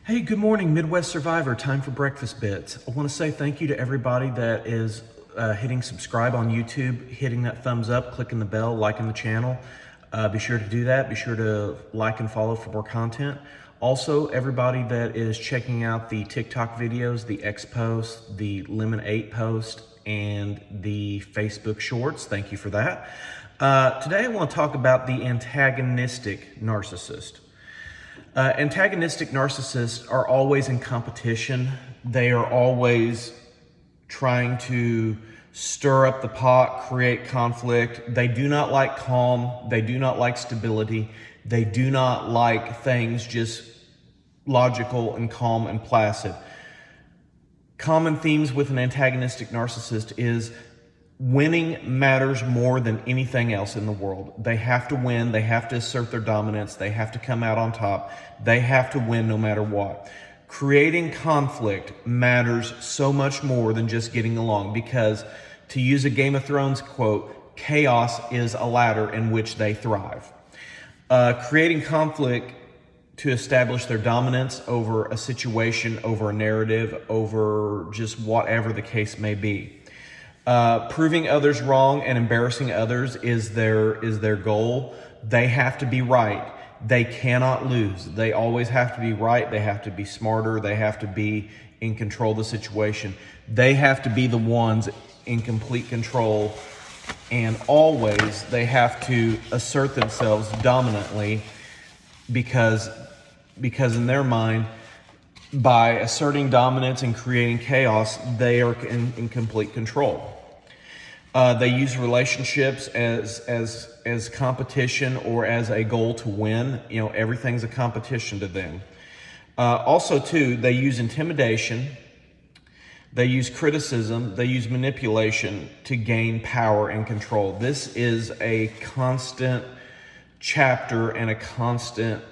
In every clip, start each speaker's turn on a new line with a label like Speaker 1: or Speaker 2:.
Speaker 1: Hey, good morning, Midwest Survivor. Time for breakfast bits. I want to say thank you to everybody that is hitting subscribe on YouTube, hitting that thumbs up, clicking the bell, liking the channel. Be sure to do that. Be sure to like and follow for more content. Also, everybody that is checking out the TikTok videos, the X post, the Lemon 8 post, and the Facebook Shorts, thank you for that. Today I want to talk about the antagonistic narcissist. Antagonistic narcissists are always in competition. They are always trying to stir up the pot, create conflict. They do not like calm. They do not like stability. They do not like things just logical and calm and placid. Common themes with an antagonistic narcissist is winning matters more than anything else in the world. They have to win. They have to assert their dominance. They have to come out on top. They have to win no matter what. Creating conflict matters so much more than just getting along because, to use a Game of Thrones quote, chaos is a ladder in which they thrive. Creating conflict to establish their dominance over a situation, over a narrative, over just whatever the case may be. Proving others wrong and embarrassing others is their goal. They have to be right. They cannot lose. They always have to be right. They have to be smarter. They have to be in control of the situation. They have to be the ones in complete control, and always they have to assert themselves dominantly because in their mind, by asserting dominance and creating chaos, they are in complete control. They use relationships as competition or as a goal to win. You know, everything's a competition to them. Also, too, they use intimidation. They use criticism. They use manipulation to gain power and control. This is a constant chapter and a constant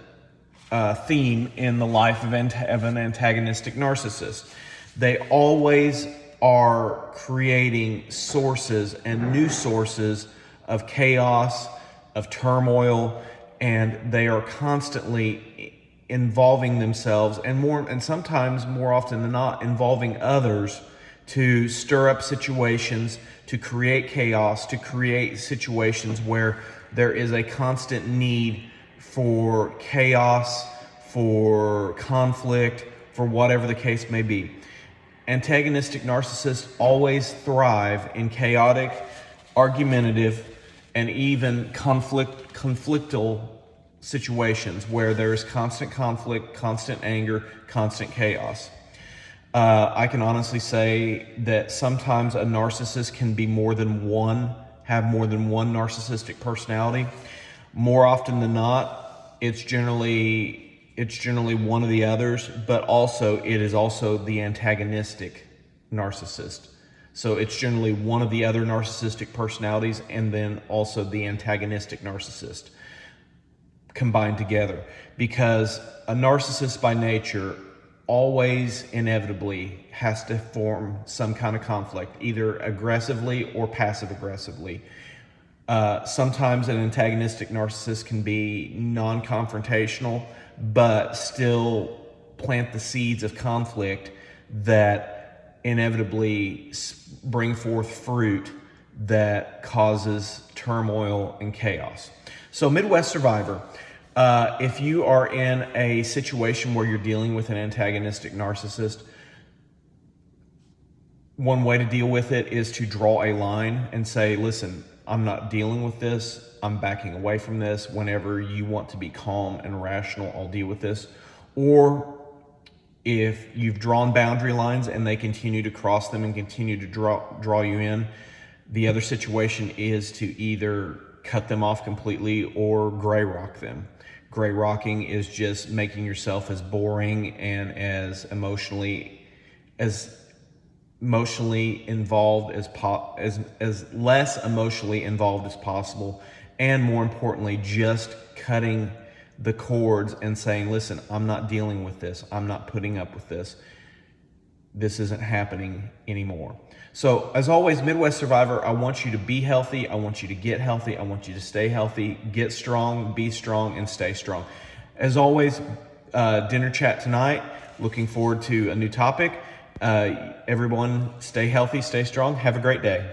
Speaker 1: theme in the life of an antagonistic narcissist. They always are creating sources and new sources of chaos, of turmoil, and they are constantly involving themselves and sometimes more often than not involving others to stir up situations, to create chaos, to create situations where there is a constant need for chaos, for conflict, for whatever the case may be. Antagonistic narcissists always thrive in chaotic, argumentative, and even conflictual situations where there is constant conflict, constant anger, constant chaos. I can honestly say that sometimes a narcissist can be have more than one narcissistic personality. More often than not, it's generally one of the others, but it is also the antagonistic narcissist. So it's generally one of the other narcissistic personalities and then also the antagonistic narcissist combined together, because a narcissist by nature always inevitably has to form some kind of conflict, either aggressively or passive aggressively. Sometimes an antagonistic narcissist can be non-confrontational, but still plant the seeds of conflict that inevitably bring forth fruit that causes turmoil and chaos. So Midwest Survivor, if you are in a situation where you're dealing with an antagonistic narcissist, one way to deal with it is to draw a line and say, listen, I'm not dealing with this. I'm backing away from this. Whenever you want to be calm and rational, I'll deal with this. Or if you've drawn boundary lines and they continue to cross them and continue to draw you in, the other situation is to either cut them off completely or gray rock them. Gray rocking is just making yourself as boring and as emotionally involved as less emotionally involved as possible, and more importantly, just cutting the cords and saying, listen, I'm not dealing with this. I'm not putting up with this. This isn't happening anymore. So as always, Midwest Survivor, I want you to be healthy. I want you to get healthy. I want you to stay healthy, get strong, be strong, and stay strong. As always, dinner chat tonight. Looking forward to a new topic. Everyone stay healthy, stay strong. Have a great day.